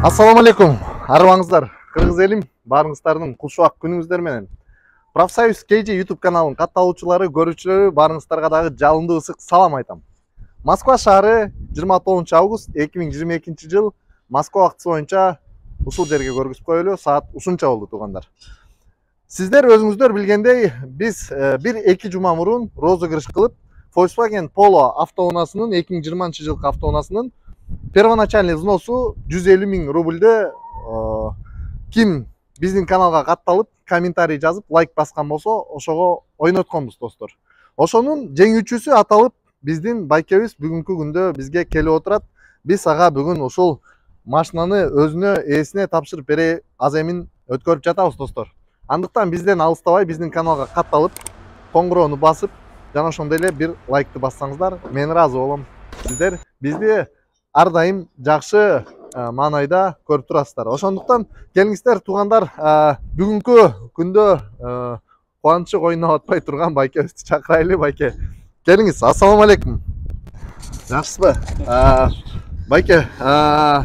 Assalamu алейкум, арыбаңыздар, кыргыз элим, баарыңыздардын кулчубак күнүңүздөр менен. Профсоюз KG YouTube каналынын катталуучулары, көрүүчүлөрү баарыңыздарга дагы жалындуу ысык салам айтам. Москва шаары 29 август 2022 жыл Москва убактысы боюнча ушул жерге көргүзүп коелу, саат ушунча болду туугандар. Сиздер өзүңүздөр билгендей, биз 1-2 жума мурун розыгрыш кылып, Volkswagen Polo автоунаасынын 2020 жылкы автоунаасынын первоначальный взносу 150 000 рубльді ким биздин каналга катталып, комментарий жазып, лайк баскан болсо, ошого ойнотконбуз достор. Ошонун жеңүүчүсү аталып, биздин байкебиз бүгүнкү күндө бизге келип отурат. Биз ага бүгүн ушул машинаны өзүнө ээсине тапшырып бере аз эмин өткөрүп жатабыз достор. Андыктан бизден алыстабай, биздин каналга катталып, коңгуроону басып, жана ошондой эле бир лайкты бассаңыздар, мен ыраазы болом. Сиздер бизди ар дайым жакшы маанайда көрүп турасыздар. Ошондуктан келиңиздер туугандар, бүгүнкү күндө кубанычы койнуна батпай турган байкебизди чакырайлы. Байке, келиңиз. Ассаламу алейкум. Жакшысызбы? Байке,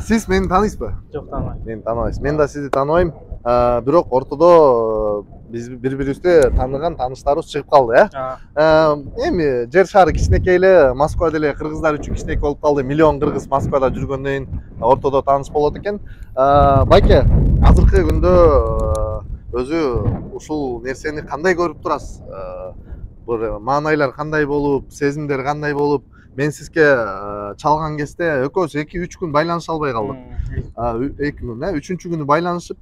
сиз мени тааныйсызбы? Жок, тааныбайм. Мени тааныбайсыз. Мен да сизди тааныбайм. Бирок ортодо биз бири-бирибизди тааныган тааныштарыбыз чыгып калды, Эми жер шары кичинекей эле, Москва деле кыргыздар үчүн кичинекей болуп калды. Миллион кыргыз Москвада жүргөндөн кийин ортодо тааныш болот экен. Байке, азыркы күндө өзү ушул нерсени кандай көрүп турасыз? Бир маанайлар кандай болуп, сезимдер кандай болуп? Мен сизге чалган кезде экөөбүз 2-3 күн байланыша албай калдык. 2 күн, 3-чү күнү байланышып,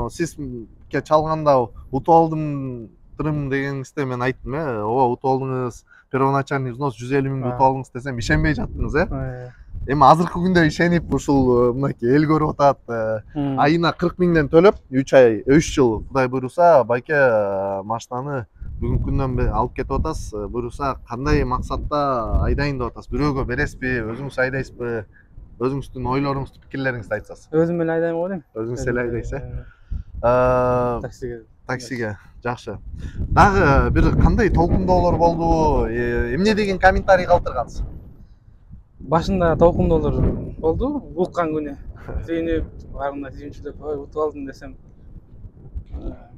сизге чалганда утуп алдым дегениңизде мен айттым, ооба утуп алдыңыз, первоначальный взнос 150 000 утуп алдыңыз десем, ишенбей жаттыңыз, Эми азыркы күндө ишенип ушул мынакей эл көрүп атат. Айына 40 000ден төлөп, 3 жыл Кудай буйруса, байке машинаны бүгүнкү күндөн алып кетип атасыз. Буйруса кандай максатта айдайын деп атасыз? Бирөөгө бересизби, өзүңүз айдайсызбы? Өзүңүздүн ойлоруңузду, пикирлериңизди айтсаңыз. Өзүм эле айдайм го дейм. Өзүңүз эле айдайсыз, Таксиге. Таксиге. Жакшы. Дагы бир кандай толкундоолор болду? Эмне деген комментарий калтыргансыз? Башында толкундоолор болду, уккан күнү. Сүйүнүп, барымда сүйүнчүлүп, утуп алдым десем,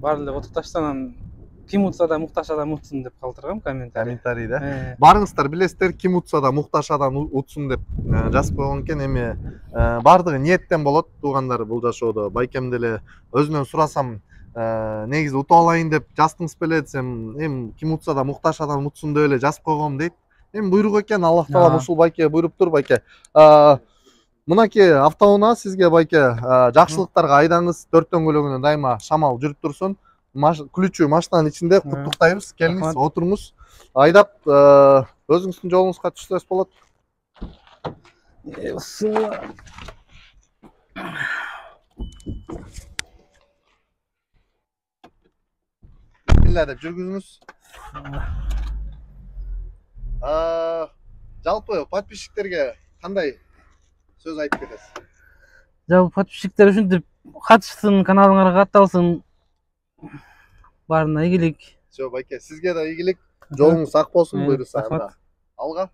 баары эле утуп таштаган. Ким утса да мукташ адам утсун деп калтыргам комментарий да. Барыңыздар билесиздер, ким утса да мукташ адам утсун деп жазып койгон экен. Эми баардыгы ниеттен болот туугандар бул жашоодо. Байкем деле өзүнөн сурасам, негизи утуп алайын деп жаздыңыз беле десем, эми ким утса да мукташ адам утсун деп эле жазып койгом дейт. Эми буйрук экен, Аллах таалам ушул байке буйруптур. Байке, мынакей автоунаа сизге байке жакшылыктарга айдаңыз, төрт дөңгөлөгүнө дайыма шамал жүрүп турсун. Ключу машинанын ичинде, куттуктайбыз. Келиңиз, отуруңуз. Айдап өзүңүздүн жолуңузга түшсөңүз болот. Бисмилла деп жүргүзүңүз. Жалпы подписчиктерге кандай сөз айтып кетесиз? Жалпы подписчиктер ушинтип катышсын, каналыңарга катталсын. Баарына ийгилик. Жо байке, сизге да ийгилик. Жолуңуз ак болсун буйруса. Алга.